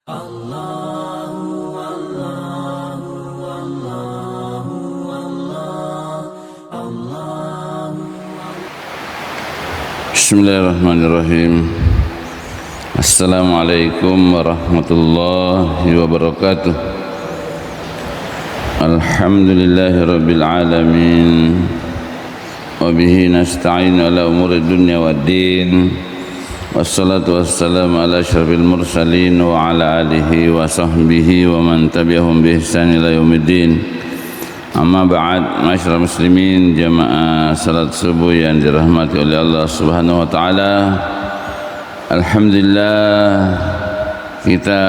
Bismillahirrahmanirrahim. Assalamualaikum warahmatullahi wabarakatuh. Alhamdulillahi rabbil alamin. Wabihi nasta'inu ala umuri dunya waddin. Wassalatu wassalamu ala asyrafil mursalin wa ala alihi wa sahbihi wa man tabi'ahum bi ihsan ila yaumiddin. Amma ba'd, masyarakat muslimin, jamaah salat subuh yang dirahmati oleh Allah Subhanahu wa taala. Alhamdulillah, kita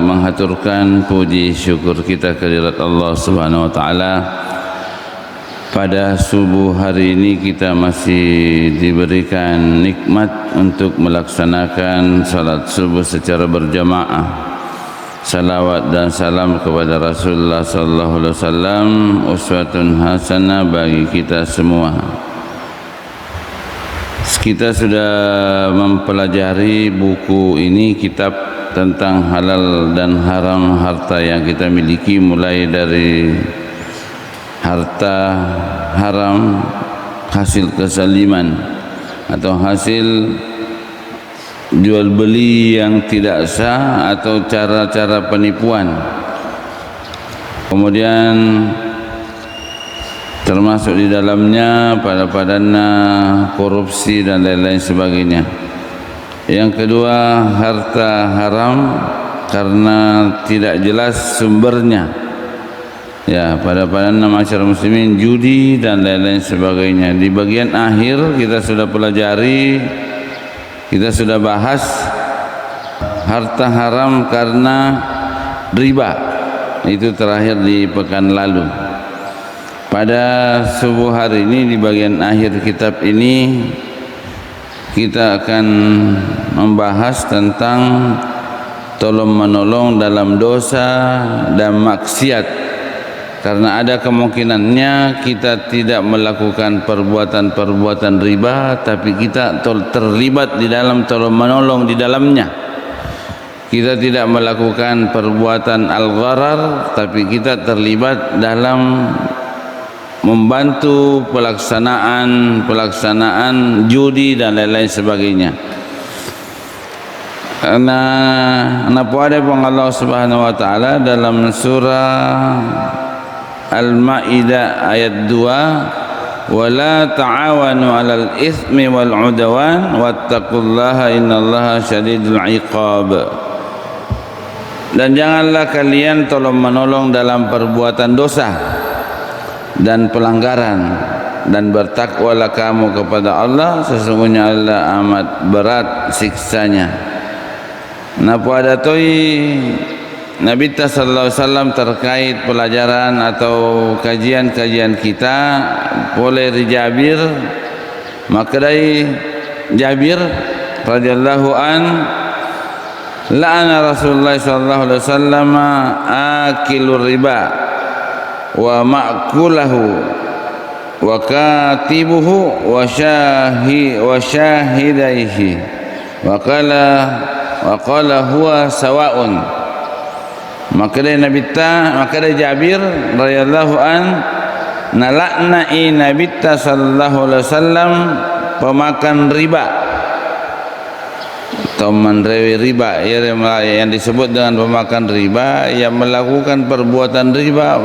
menghaturkan puji syukur kita kehadirat Allah Subhanahu wa taala. Pada subuh hari ini kita masih diberikan nikmat untuk melaksanakan salat subuh secara berjamaah. Salawat dan salam kepada Rasulullah sallallahu alaihi wasallam, uswatun hasanah bagi kita semua. Kita sudah mempelajari buku ini, kitab tentang halal dan haram harta yang kita miliki, mulai dari harta haram hasil kezaliman atau hasil jual beli yang tidak sah atau cara-cara penipuan. Kemudian termasuk di dalamnya pada korupsi dan lain-lain sebagainya. Yang kedua, harta haram karena tidak jelas sumbernya. Ya, pada masyarakat muslimin, judi dan lain-lain sebagainya. Di bagian akhir kita sudah pelajari, kita sudah bahas harta haram karena riba. Itu terakhir di pekan lalu. Pada subuh hari ini, di bagian akhir kitab ini, kita akan membahas tentang tolong menolong dalam dosa dan maksiat. Karena ada kemungkinannya kita tidak melakukan perbuatan-perbuatan riba, tapi kita terlibat di dalam tolong menolong di dalamnya. Kita tidak melakukan perbuatan al-gharar, tapi kita terlibat dalam membantu pelaksanaan judi dan lain-lain sebagainya. Karena ada Allah Subhanahu wa taala dalam surah Al-Maidah ayat 2, wala ta'awanu 'alal itsmi wal 'udwan wattaqullaha innallaha syadidul 'iqab. Dan janganlah kalian tolong menolong dalam perbuatan dosa dan pelanggaran, dan bertakwalah kamu kepada Allah, sesungguhnya Allah amat berat siksanya. Napa ada Nabi sallallahu alaihi wasallam terkait pelajaran atau kajian-kajian kita boleh Jabir, maka dari Jabir radhiyallahu an, la'ana Rasulullah sallallahu alaihi wasallam akilur riba wa ma'kulahu wa katibuhu wa syahidaihi wa qala huwa sawa'un. Maka dari Jabir radhiyallahu an, nalaknai Nabi sallallahu alaihi wasallam pemakan riba atau merewi riba, yang disebut dengan pemakan riba, yang melakukan perbuatan riba.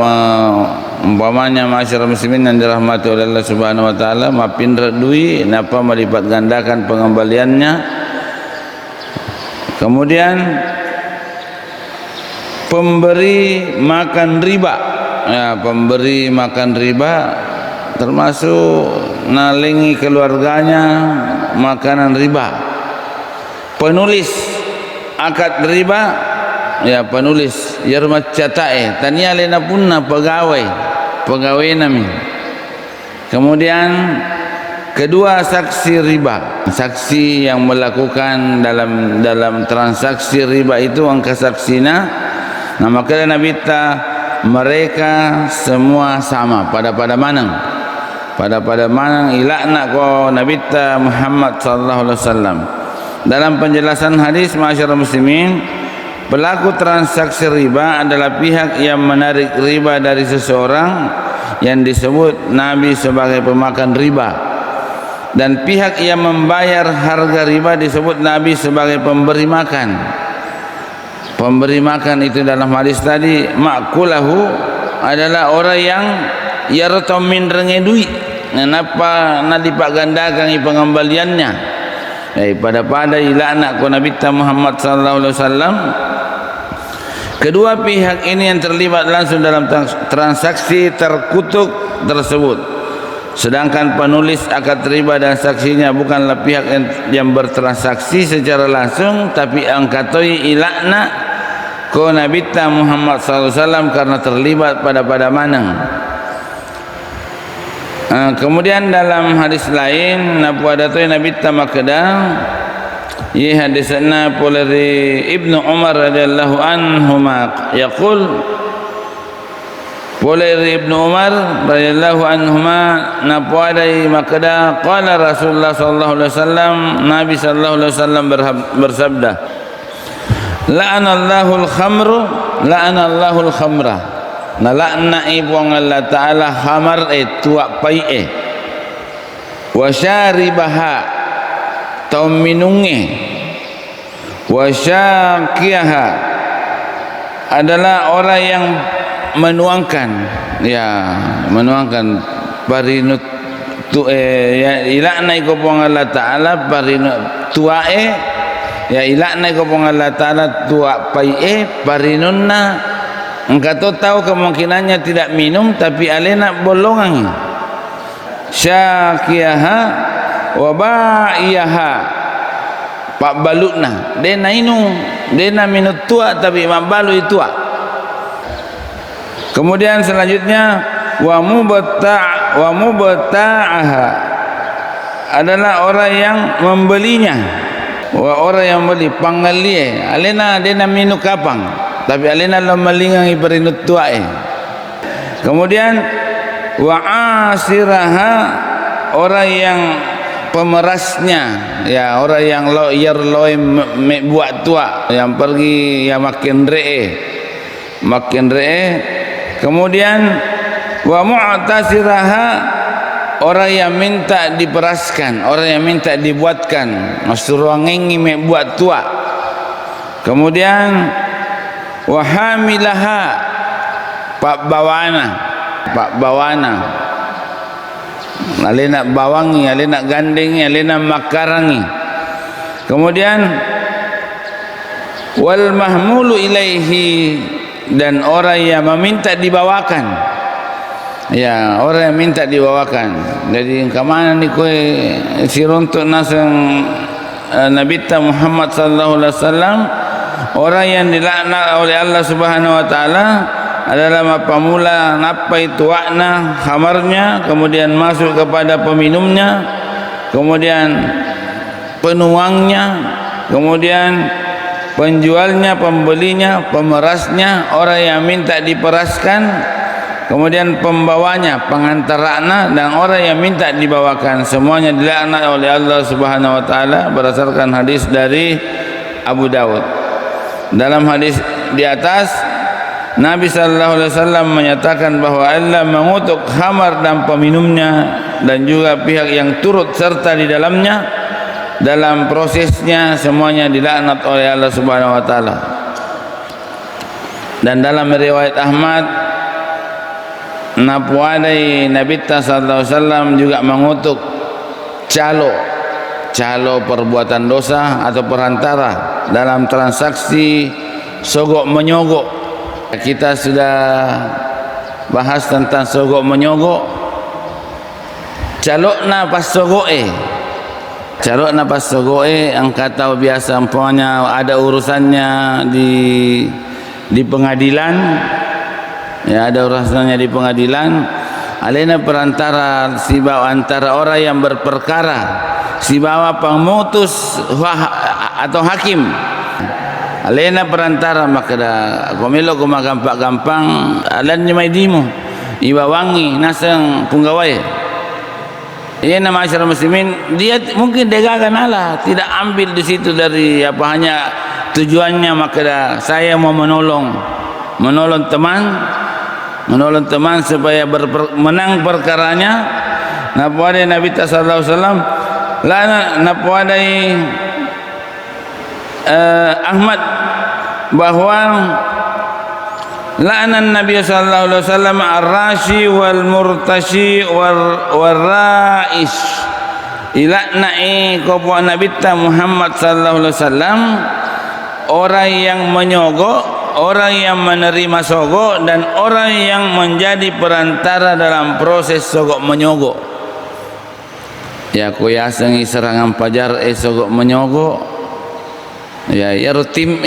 Umpamanya masyarakat muslimin yang dirahmati oleh Allah Subhanahu wa taala, mapindra duit napa melipat gandakan pengembaliannya. Kemudian pemberi makan riba, ya, pemberi makan riba termasuk nalingi keluarganya makanan riba. Penulis akad riba, ya, penulis yarmat catae tania lena punna pegawai nami. Kemudian kedua, saksi riba, saksi yang melakukan dalam transaksi riba itu angka saksina. Nah, maka Nabi mereka semua sama pada manang ilakna ko Nabi Muhammad sallallahu alaihi wasallam. Dalam penjelasan hadis masyarakat muslimin, pelaku transaksi riba adalah pihak yang menarik riba dari seseorang yang disebut Nabi sebagai pemakan riba, dan pihak yang membayar harga riba disebut Nabi sebagai pemberi makan. Pemberi makan itu dalam hadis tadi, makulahu adalah orang yang yartomin rengedui, kenapa nak lipat gandakan pengembaliannya pada ilakna ku Nabi Muhammad sallallahu alaihi wasallam. Kedua pihak ini yang terlibat langsung dalam transaksi terkutuk tersebut, sedangkan penulis akad riba dan saksinya bukanlah pihak yang bertransaksi secara langsung, tapi angkatoi ilakna ku Nabi Muhammad sallallahu alaihi wasallam karena terlibat pada manang. Kemudian dalam hadis lain napuadatoi Nabi Tamakadang ye hadisna poleri Ibnu Umar radhiyallahu anhuma yaqul, poleri Ibnu Umar radhiyallahu anhuma napuadai makada qala Rasulullah sallallahu alaihi wasallam, Nabi sallallahu alaihi wasallam bersabda, la'anallahu al-khamru la'anallahu al-khamra, na lakna ibong Allah Ta'ala khamar tuak pai wa syaribaha tau minunge, wa syaqiyaha adalah orang yang menuangkan, menuangkan parinut tu ya ilakna ikopong Allah Ta'ala parinut tuae, ya ilakna ikopong Allah Ta'ala tuak pai parinunna. Engkau tahu kemungkinannya tidak minum tapi alena bolongan. Syaqiyaha wa ba'iyaha pak balutna dena inu dena minut tua tapi mak balu itu. Kemudian selanjutnya wa mubta'aha adalah orang yang membelinya, wa orang yang beli pangalie alena dena minum kapang tapi alena lo melingangi perinut tuae. Kemudian wa asiraha orang yang pemerasnya, ya orang yang loi buat tua yang pergi ya makin ree. Kemudian wa mu'tasiraha orang yang minta diperaskan, orang yang minta dibuatkan, suruh ngengi buat tua. Kemudian wa hamilaha pak bawana alena bawangi, alena gandengi, alena makarangi. Kemudian wal mahmulu ilaihi, dan orang yang meminta dibawakan, ya orang yang minta dibawakan. Jadi kemana ni kue sirontok nasang Nabi Muhammad sallallahu alaihi wasallam, orang yang dilaknat oleh Allah Subhanahu wa taala adalah apabila napai tuakna khamarnya, kemudian masuk kepada peminumnya, kemudian penuangnya, kemudian penjualnya, pembelinya, pemerasnya, orang yang minta diperaskan, kemudian pembawanya, pengantarana, dan orang yang minta dibawakan, semuanya dilaknat oleh Allah Subhanahu wa taala berdasarkan hadis dari Abu Dawud. Dalam hadis di atas Nabi sallallahu alaihi wasallam menyatakan bahwa Allah mengutuk khamar dan peminumnya dan juga pihak yang turut serta di dalamnya, dalam prosesnya semuanya dilaknat oleh Allah Subhanahu wa taala. Dan dalam riwayat Ahmad napuadai Nabi sallallahu alaihi wasallam juga mengutuk calo perbuatan dosa atau perantara dalam transaksi sogok menyogok. Kita sudah bahas tentang sogok menyogok. Calokna pas sogoe angkat tahu biasa umpamanya ada urusannya di pengadilan, ya ada urusannya di pengadilan, alena perantara si bawa antara orang yang berperkara, si bawa pemutus atau hakim, alena perantara maka komelo kuma gampang alan nyamai dimo ibawangi nasang punggawai. Ia nama masyarakat muslimin, dia mungkin degakan Allah, tidak ambil di situ dari apa hanya tujuannya maka saya mau menolong teman supaya menang perkaranya. Napuadai Nabi sallallahu alaihi wasallam napuadai Ahmad bahwa la'anan Nabi sallallahu alaihi wasallam ar-rashi wal murtashi wal rais ilakna'i kopo Nabi Muhammad sallallahu alaihi wasallam orang yang menyogok, orang yang menerima sogok, dan orang yang menjadi perantara dalam proses sogok menyogok. Ya kuya sengi serangan pajar sogok menyogok. Ya rutim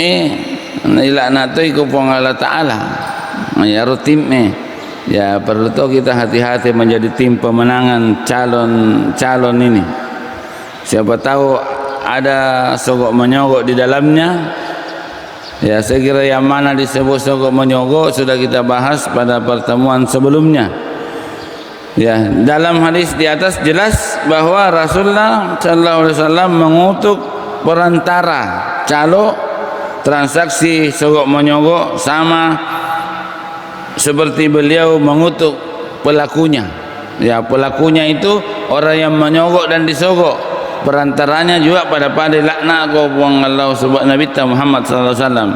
ilakna tu iku pong Allah Ta'ala. Ya rutim ya perlu kita hati-hati menjadi tim pemenangan calon ini. Siapa tahu ada sogok menyogok di dalamnya. Ya saya kira yang mana disebut sogok menyogok sudah kita bahas pada pertemuan sebelumnya. Ya dalam hadis di atas jelas bahwa Rasulullah sallallahu alaihi wasallam mengutuk perantara calo transaksi sogok menyogok sama seperti beliau mengutuk pelakunya. Ya pelakunya itu orang yang menyogok dan disogok, perantaranya juga pada laknat ko buang Allah subhanahu Nabi Muhammad sallallahu alaihi wasallam.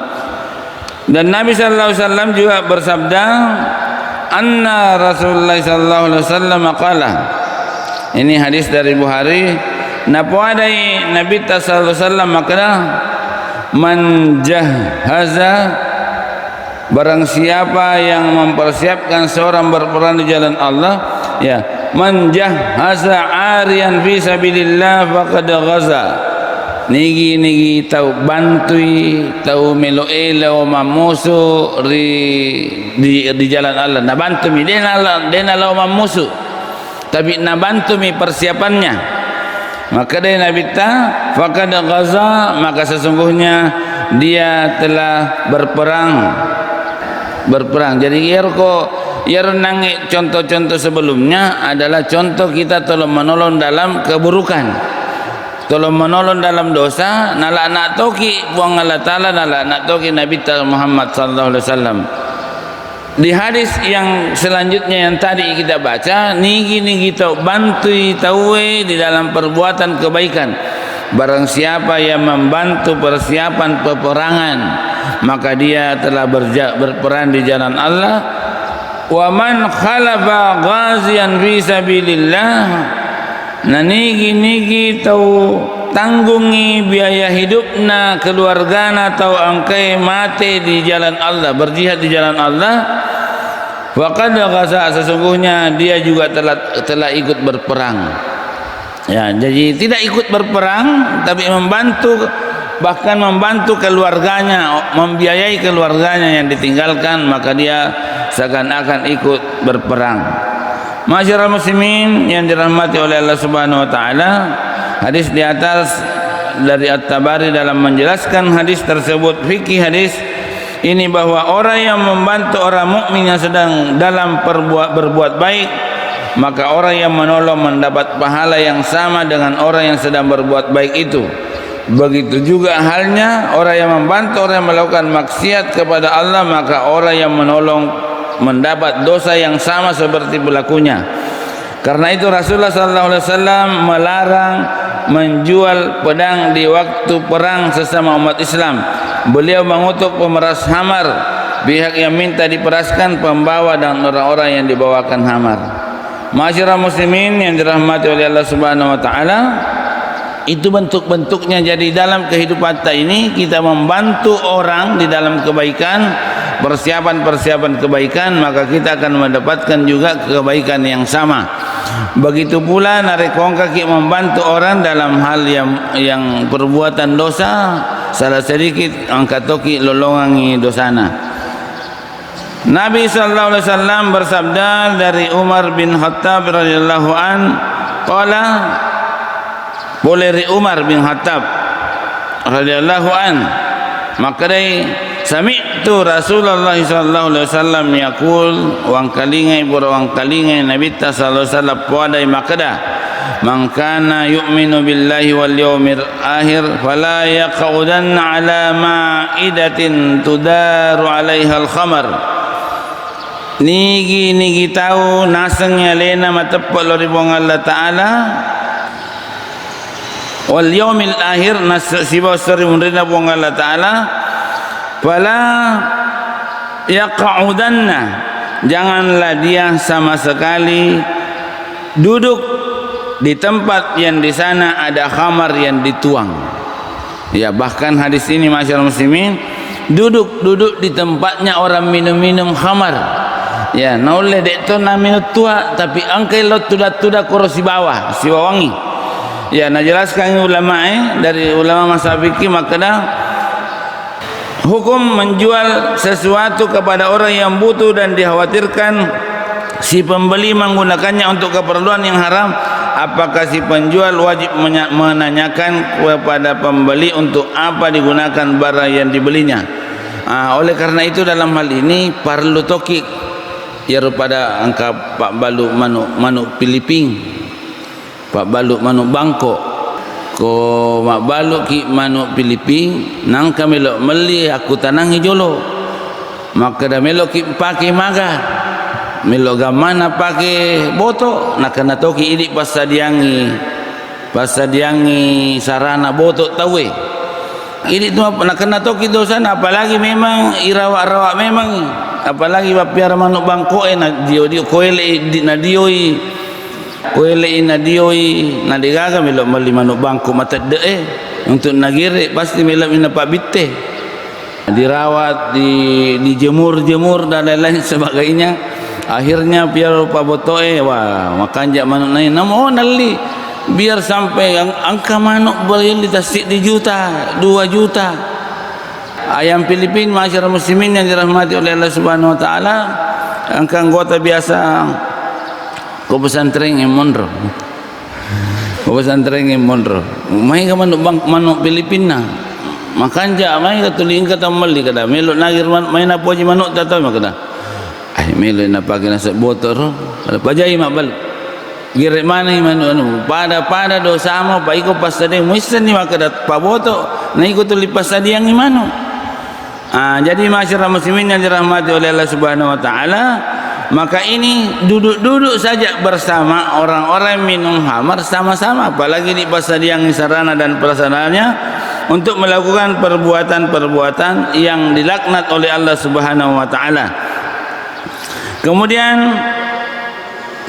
Dan Nabi sallallahu alaihi wasallam juga bersabda, anna Rasulullah sallallahu alaihi wasallam qala. Ini hadis dari Bukhari. Napuadai Nabi sallallahu alaihi wasallam makna man jahaza, barang siapa yang mempersiapkan seorang berperang di jalan Allah, ya man jahaza ariyan fi sabilillah faqad ghaza. Nigi tau bantui tau meloela o mamusu di jalan Allah. Na bantumi dena la o mamusu. Tapi na bantumi persiapannya. Maka dari Nabi ta faqad ghaza, maka sesungguhnya dia telah berperang. Jadi nangi contoh-contoh sebelumnya adalah contoh kita tolong menolong dalam keburukan, tolong menolong dalam dosa. Nala nak toki buang Allah Ta'ala, nala nak toki Nabi Muhammad sallallahu alaihi wasallam. Di hadis yang selanjutnya yang tadi kita baca, nigi tau bantui taue di dalam perbuatan kebaikan. Barang siapa yang membantu persiapan peperangan, maka dia telah berperan di jalan Allah. Wa man khalafa ghazian fi sabilillah, nigi tau tanggungi biaya hidupna keluargana tau angkai mati di jalan Allah, berjihad di jalan Allah. Faqad ghaza, sesungguhnya dia juga telah ikut berperang. Ya, jadi tidak ikut berperang tapi membantu, bahkan membantu keluarganya, membiayai keluarganya yang ditinggalkan, maka dia seakan-akan ikut berperang. Masyarakat muslimin yang dirahmati oleh Allah Subhanahu wa taala, hadis di atas dari At-Tabari dalam menjelaskan hadis tersebut, fikih hadis ini bahwa orang yang membantu orang mukmin yang sedang dalam berbuat baik, maka orang yang menolong mendapat pahala yang sama dengan orang yang sedang berbuat baik itu. Begitu juga halnya orang yang membantu orang yang melakukan maksiat kepada Allah, maka orang yang menolong mendapat dosa yang sama seperti pelakunya. Karena itu Rasulullah sallallahu alaihi wasallam melarang menjual pedang di waktu perang sesama umat Islam. Beliau mengutuk pemeras hamar, pihak yang minta diperaskan, pembawa dan orang-orang yang dibawakan hamar. Masyarakat muslimin yang dirahmati oleh Allah Subhanahu wa taala, itu bentuk-bentuknya. Jadi dalam kehidupan kita ini kita membantu orang di dalam kebaikan, persiapan kebaikan, maka kita akan mendapatkan juga kebaikan yang sama. Begitu pula narik kaki membantu orang dalam hal yang perbuatan dosa, salah sedikit angkat toki lolongangi dosana. Nabi sallallahu alaihi wasallam bersabda dari Umar bin Khattab radhiyallahu an, qala, boleh dari Umar bin Khattab radhiyallahu an, maka dari sami'tu Rasulullah sallallahu alaihi wasallam yaqul, wang kalingai Nabi sallallahu alaihi wasallam puadai makada man kana yu'minu billahi wal yawmil akhir fala yaqudanna ala ma'idatin tudaru 'alaiha al-khamar. Nigi tahu nasangnya lena matepok lori bong Allah Ta'ala wal yaumil akhir nasiba sari mundina bong Allah Ta'ala fala yaq'udanna, janganlah dia sama sekali duduk di tempat yang di sana ada khamar yang dituang. Ya, bahkan hadis ini masyarakat muslimin, duduk di tempatnya orang minum khamar. Ya, naule dek tu na minut tua tapi angkai lot tuda korosi bawah si wawangi. Ya, najelaskan ulama dari ulama mazhab fikih makna hukum menjual sesuatu kepada orang yang butuh dan dikhawatirkan si pembeli menggunakannya untuk keperluan yang haram, apakah si penjual wajib menanyakan kepada pembeli untuk apa digunakan barang yang dibelinya. Oleh karena itu dalam hal ini perlu tokik ya pada angka Pak Balu manuk Filipin, Pak Balu manuk Bangkok, ko mak balu ki manuk Filipin nang kamelo meli aku tanangi jolo, maka dah melo ki pakai maga, melo gamana pakai boto, nak kena toki ini pasadiangi sarana boto tawe. Ini tu nak kena toki dosa, apalagi memang irawak memang. Apalagi bapiara manuk Bangkok na dio koele na dioi na digaga melo mali manuk Bangkok mata de untuk nagire pasti melo ina pak bitte dirawat dijemur dan lain sebagainya. Akhirnya biar pak botoe wah makan jak manuk naik namo nali biar sampai angka manuk beli tasik di juta 2 juta. Ayam Filipin masyarakat muslimin yang dirahmati oleh Allah Subhanahu wa taala, angka anggota biasa ko pesantren yang mondro. Mai ka manuk Filipina. Makan ja mai ka tuling ka tamali kada melok nagir mai na poji manuk ta tahu kada. Ai melok na pagi na botor. Ada pajai mak balik. Gire mana manuk pada dosa mo pa iko pasade muisen ni makada paboto na iko tuli pasade yang imano. Jadi masyarakat muslimin yang dirahmati oleh Allah Subhanahu wa taala, maka ini duduk saja bersama orang-orang minum khamar sama-sama, apalagi di pasadiang sarana dan prasarananya untuk melakukan perbuatan-perbuatan yang dilaknat oleh Allah Subhanahu wa taala. Kemudian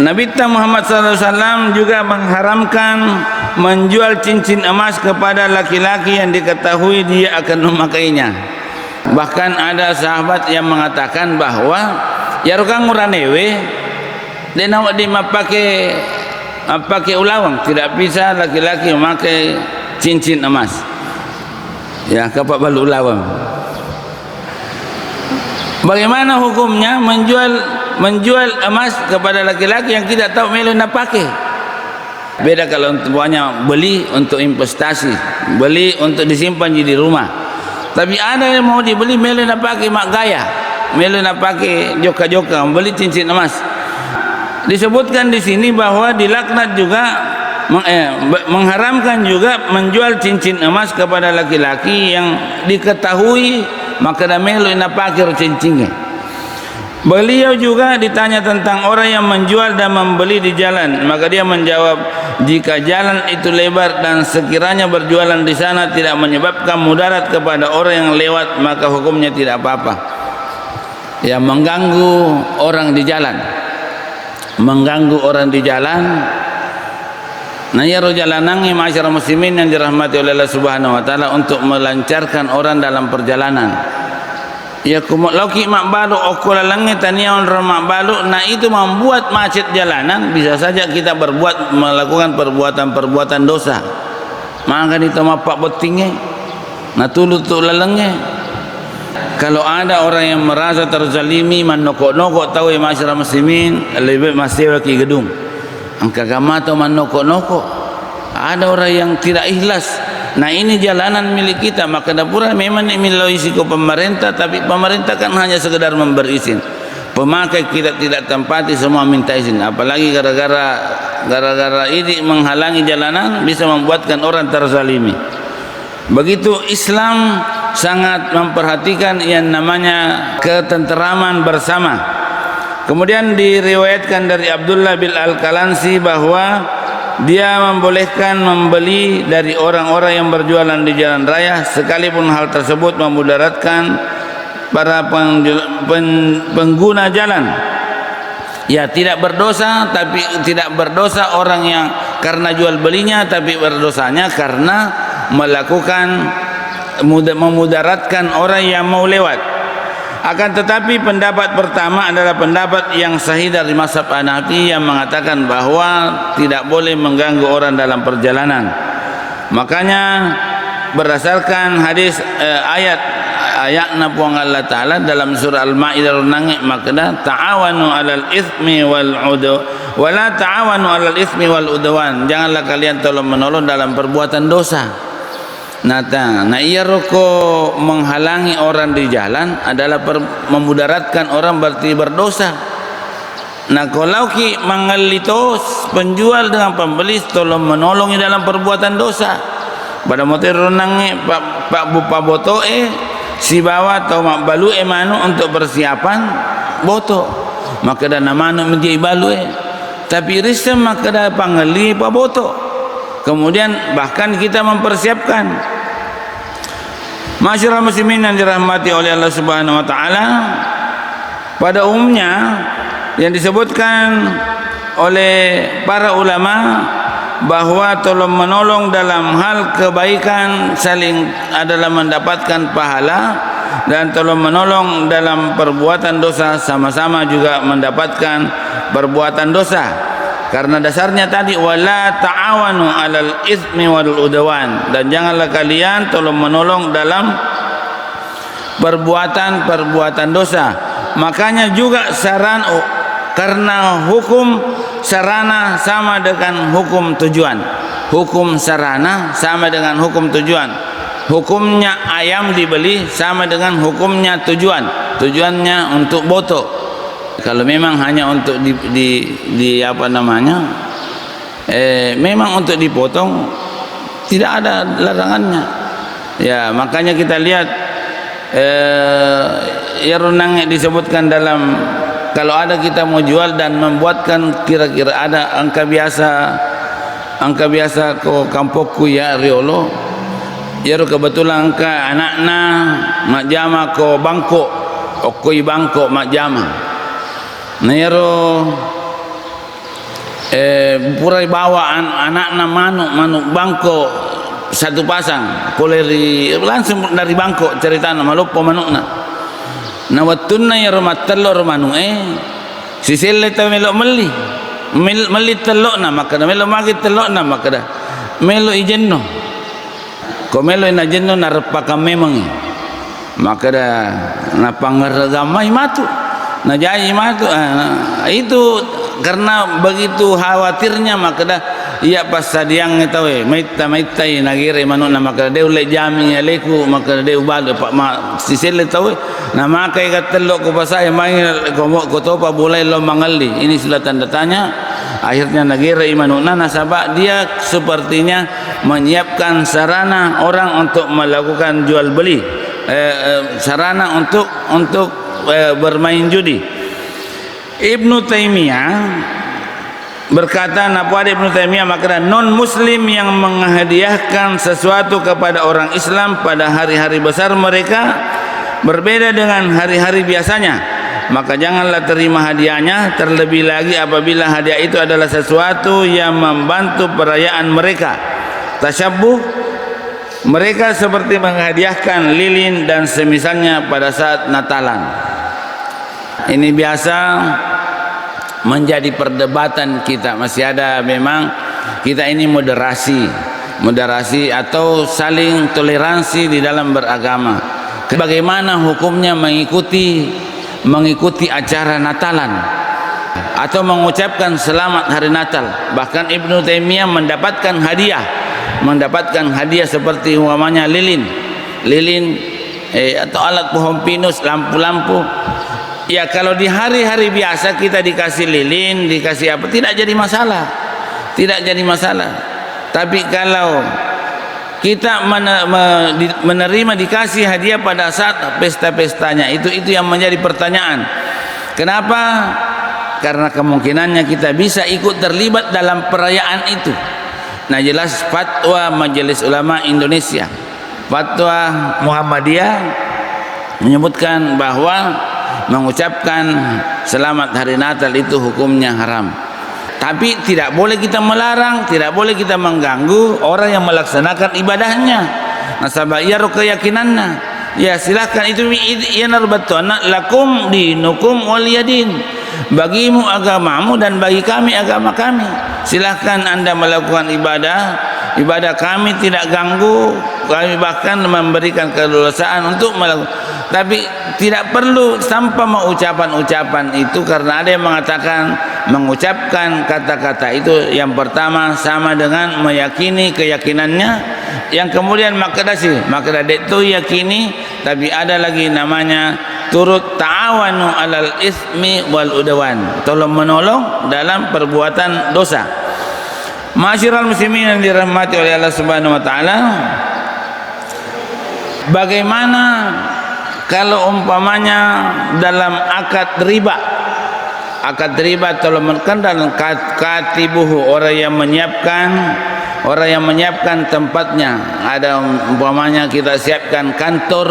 Nabi Muhammad SAW juga mengharamkan menjual cincin emas kepada laki-laki yang diketahui dia akan memakainya. Bahkan ada sahabat yang mengatakan bahwa ya rukang uranewe dia nak pakai ulawang, tidak bisa laki-laki memakai cincin emas. Ya, kapak balu ulawang. Bagaimana hukumnya menjual emas kepada laki-laki yang tidak tahu melu nak pakai? Beda kalau umpamanya beli untuk investasi, beli untuk disimpan di rumah. Tapi ada yang mau dibeli melu nak pakai mak gaya, melu nak pakai joka-joka, beli cincin emas. Disebutkan di sini bahwa dilaknat juga mengharamkan juga menjual cincin emas kepada laki-laki yang diketahui maka dah melu nak pakai cincinnya. Beliau juga ditanya tentang orang yang menjual dan membeli di jalan, maka dia menjawab, jika jalan itu lebar dan sekiranya berjualan di sana tidak menyebabkan mudarat kepada orang yang lewat, maka hukumnya tidak apa-apa. Ya, mengganggu orang di jalan, nah ya rojalanangi masyarakat muslimin yang dirahmati oleh Allah Subhanahu wa taala untuk melancarkan orang dalam perjalanan. Ya kumulauki mak balu okula langit taniaun mak balu, nah itu membuat macet jalanan, bisa saja kita melakukan perbuatan dosa. Maka itu mapak betingnya, nah tulut tu lalangnya. Kalau ada orang yang merasa terzalimi, manokok-nokok tahu ya masyarakat muslimin, lebih masih lagi gedung. Angka gama atau manokok-nokok. Ada orang yang tidak ikhlas. Nah ini jalanan milik kita, maka dapura memang milik risiko pemerintah, tapi pemerintah kan hanya sekedar memberi izin. Pemakai kita tidak tempati, semua minta izin. Apalagi gara-gara gara-gara ini menghalangi jalanan bisa membuatkan orang terzalimi. Begitu Islam sangat memperhatikan yang namanya ketenteraman bersama. Kemudian diriwayatkan dari Abdullah bin Al-Kalansi bahwa dia membolehkan membeli dari orang-orang yang berjualan di jalan raya sekalipun hal tersebut memudaratkan para pengguna jalan. Ya, tidak berdosa, tapi tidak berdosa orang yang karena jual belinya, tapi berdosanya karena melakukan memudaratkan orang yang mau lewat. Akan tetapi pendapat pertama adalah pendapat yang sahih dari mazhab Hanafi yang mengatakan bahwa tidak boleh mengganggu orang dalam perjalanan. Makanya berdasarkan hadis ayatna puang Allah Ta'ala dalam surah Al-Ma'idah nangik makna ta'awanu 'alal itsmi wal 'udwan wa la ta'awanu 'alal itsmi wal 'udwan. Janganlah kalian tolong menolong dalam perbuatan dosa. Nah ia rokok menghalangi orang di jalan adalah memudaratkan orang berarti berdosa. Nah kalau ki mangalitos penjual dengan pembeli tolong menolongi dalam perbuatan dosa. Pada motor renangnya pak bupa boto si bawa atau mak balu manu untuk persiapan boto. Maka dah nama menjadi balu tapi risem maka dah pangeli pak boto. Kemudian bahkan kita mempersiapkan. Masyarakat muslimin yang dirahmati oleh Allah Subhanahu wa taala, pada umumnya yang disebutkan oleh para ulama bahwa tolong menolong dalam hal kebaikan saling adalah mendapatkan pahala, dan tolong menolong dalam perbuatan dosa sama-sama juga mendapatkan perbuatan dosa. Karena dasarnya tadi wala ta'awanu 'alal itsmi wal 'udwan, dan janganlah kalian tolong menolong dalam perbuatan dosa. Makanya juga karena hukum sarana sama dengan hukum tujuan. Hukum sarana sama dengan hukum tujuan. Hukumnya ayam dibeli sama dengan hukumnya tujuan. Tujuannya untuk boto. Kalau memang hanya untuk di apa namanya, memang untuk dipotong, tidak ada larangannya. Ya, makanya kita lihat ya runang disebutkan dalam kalau ada kita mau jual dan membuatkan kira-kira ada angka biasa ko kampokku ya riolo. Ya kebetulan angka anakna mak jama ko bangko, okoi bangko mak jama. Nero purai bawa anak-anak manuk bangko satu pasang poleri langsung dari bangko cerita nama lupa manukna na watunna ya rumah telur manuk sisile ta melo meli telok na maka melo magi telok na maka dah melo ijenno ko melo ina jenno na repaka memang maka dah na pangargamai matu. Nah jadi itu karena begitu khawatirnya maka dah ia pas sadiang tahu maita nagire manuna maka dia ulai jami aleku maka dia ubal pak ma sisile tahu nah maka ikat telok ko pasai main ko topa boleh lo mangali. Ini sudah tanda tanya. Akhirnya nagire manuna nasabak dia sepertinya menyiapkan sarana orang untuk melakukan jual beli, sarana untuk bermain judi. Ibnu Taimiyah berkata, napa Ibnu Taimiyah maka non muslim yang menghadiahkan sesuatu kepada orang Islam pada hari-hari besar mereka berbeda dengan hari-hari biasanya, maka janganlah terima hadiahnya, terlebih lagi apabila hadiah itu adalah sesuatu yang membantu perayaan mereka. Tasyabbuh mereka seperti menghadiahkan lilin dan semisalnya pada saat Natalan. Ini biasa menjadi perdebatan kita. Masih ada memang kita ini moderasi atau saling toleransi di dalam beragama. Bagaimana hukumnya mengikuti acara Natalan atau mengucapkan selamat hari Natal. Bahkan Ibnu Taimiyah mendapatkan hadiah seperti umpamanya lilin atau alat pohon pinus, lampu-lampu. Ya kalau di hari-hari biasa kita dikasih lilin, dikasih apa tidak jadi masalah. tidak jadi masalah. Tapi kalau kita menerima dikasih hadiah pada saat pesta-pestanya, itu yang menjadi pertanyaan. Kenapa? Karena kemungkinannya kita bisa ikut terlibat dalam perayaan itu. Nah, jelas fatwa Majelis Ulama Indonesia, fatwa Muhammadiyah menyebutkan bahwa mengucapkan selamat hari Natal itu hukumnya haram. Tapi tidak boleh kita melarang, tidak boleh kita mengganggu orang yang melaksanakan ibadahnya. Nasabah ya keyakinannya. Ya silahkan, itu ya narbatuna lakum dinukum waliyadin. Bagimu agamamu dan bagi kami agama kami. Silahkan Anda melakukan ibadah kami tidak ganggu. Kami bahkan memberikan keleluasaan untuk melakukan. Tapi tidak perlu sampai mengucapan-ucapan itu, karena ada yang mengatakan mengucapkan kata-kata itu yang pertama sama dengan meyakini keyakinannya, yang kemudian makada itu yakini, tapi ada lagi namanya turut ta'awanu alal ismi wal udwan, tolong menolong dalam perbuatan dosa. Masyiral muslimin yang dirahmati oleh Allah Subhanahu wa taala, bagaimana kalau umpamanya dalam akad riba tolong dalam katibuhu, orang yang menyiapkan tempatnya. Ada umpamanya kita siapkan kantor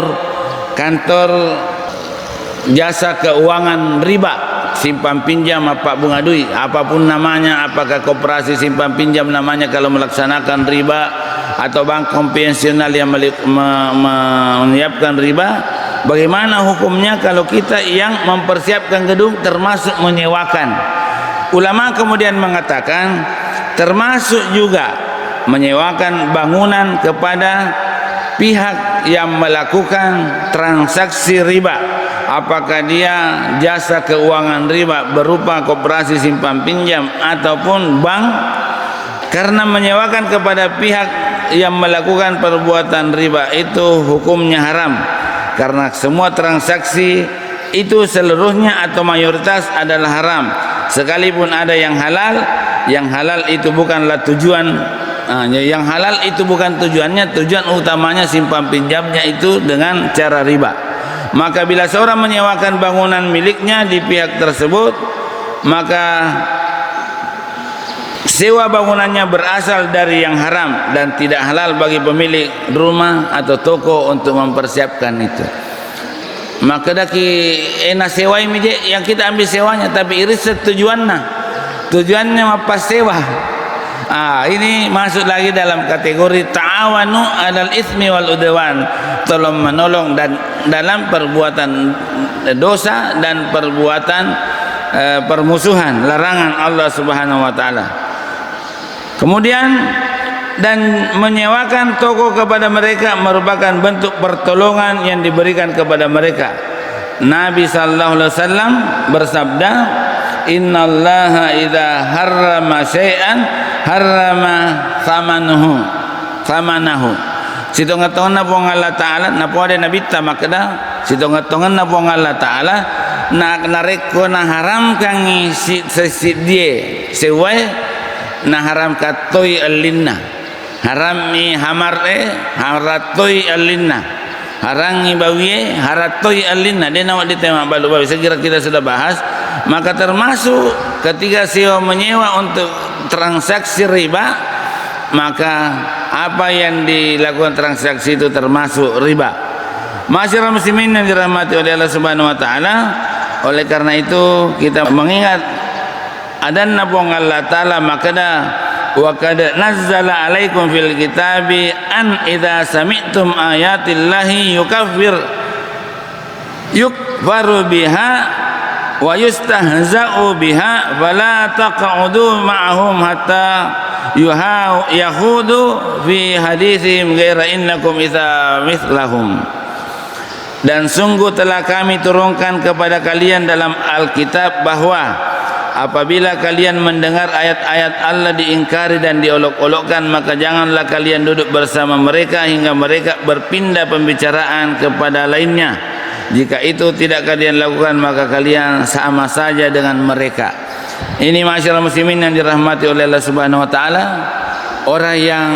jasa keuangan riba, simpan pinjam apa bunga duit, apapun namanya, apakah koperasi simpan pinjam namanya kalau melaksanakan riba, atau bank konvensional yang menyiapkan riba. Bagaimana hukumnya kalau kita yang mempersiapkan gedung termasuk menyewakan? Ulama kemudian mengatakan termasuk juga menyewakan bangunan kepada pihak yang melakukan transaksi riba, apakah dia jasa keuangan riba berupa koperasi simpan pinjam ataupun bank. Karena menyewakan kepada pihak yang melakukan perbuatan riba itu hukumnya haram, karena semua transaksi itu seluruhnya atau mayoritas adalah haram. Sekalipun ada yang halal itu bukanlah tujuan. Yang halal itu bukan tujuannya, tujuan utamanya simpan pinjamnya itu dengan cara riba. Maka bila seorang menyewakan bangunan miliknya di pihak tersebut, maka sewa bangunannya berasal dari yang haram dan tidak halal bagi pemilik rumah atau toko untuk mempersiapkan itu. Maka daki enak sewa ini yang kita ambil sewanya, tapi iris tujuannya apa sewa. Ini masuk lagi dalam kategori ta'awanu alal ismi wal udwan, tolong menolong dan dalam perbuatan dosa dan perbuatan permusuhan, larangan Allah Subhanahu wa taala. Kemudian dan menyewakan toko kepada mereka merupakan bentuk pertolongan yang diberikan kepada mereka. Nabi sallallahu alaihi wasallam bersabda, innallaha idza harrama syai'an harrama thamanahu. Sitongatongan na po ng Allah Ta'ala na po ada Nabi tamakda, sitongatongan na po ng Allah Ta'ala na nareko na haram kang sidie sewai na haram katoy alinna, harami hamare haratoy alinna, harangi bawiye haratoy alinna. Dia nawak di tema balu-balu, saya kira kita sudah bahas. Maka termasuk ketika sewa menyewa untuk transaksi riba, maka apa yang dilakukan transaksi itu termasuk riba. Masyarakat muslimin yang dirahmati oleh Allah Subhanahu wa taala, oleh karena itu kita mengingat adanna pong Allah taala, makada wa kad nazzala alaikum fil kitabi an idza sami'tum ayatillahi yukfaru biha wa yustahza'u biha fala taq'udu ma'ahum hatta yahudu fi hadithim ghaira innakum idza mithlahum. Dan sungguh telah kami turunkan kepada kalian dalam Alkitab bahwa apabila kalian mendengar ayat-ayat Allah diingkari dan diolok-olokkan, maka janganlah kalian duduk bersama mereka hingga mereka berpindah pembicaraan kepada lainnya. Jika itu tidak kalian lakukan, maka kalian sama saja dengan mereka. Ini masyarakat muslimin yang dirahmati oleh Allah Subhanahu wa taala, orang yang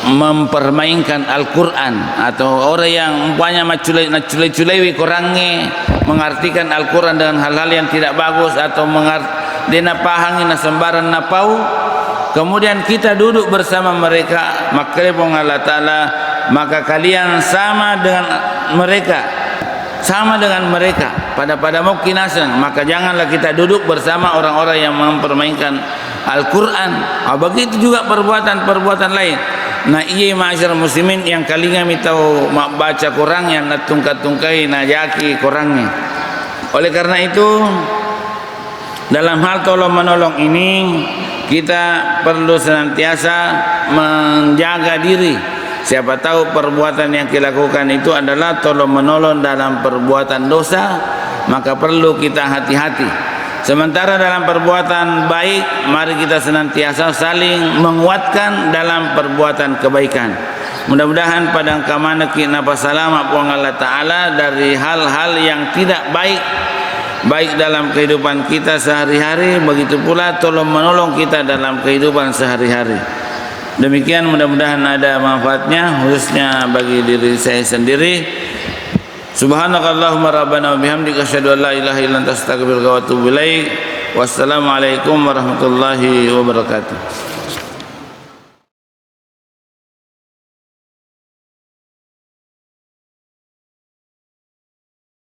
mempermainkan Al-Quran atau orang yang umpamanya culai-culai korangnya mengartikan Al-Quran dengan hal-hal yang tidak bagus atau dia napahangi nasembaran napau, kemudian kita duduk bersama mereka, maka Allah Ta'ala, maka kalian sama dengan mereka pada mau kinasan, maka janganlah kita duduk bersama orang-orang yang mempermainkan Al-Quran. Begitu juga perbuatan-perbuatan lain. Nah, iya masyarakat muslimin yang kalinya mitau baca Quran yang natungkai najaki Qurannya. Oleh karena itu, dalam hal tolong menolong ini kita perlu senantiasa menjaga diri. Siapa tahu perbuatan yang kita lakukan itu adalah tolong menolong dalam perbuatan dosa, maka perlu kita hati-hati. Sementara dalam perbuatan baik, mari kita senantiasa saling menguatkan dalam perbuatan kebaikan. Mudah-mudahan pada kamana kita salama puang Allah Ta'ala dari hal-hal yang tidak baik dalam kehidupan kita sehari-hari, begitu pula tolong menolong kita dalam kehidupan sehari-hari. Demikian, mudah-mudahan ada manfaatnya khususnya bagi diri saya sendiri. Subhanakallahumma rabbana wa bihamdika asyhadu an la ilaha illa anta astaghfiruka wa atubu ilaik. Wassalamualaikum warahmatullahi wabarakatuh.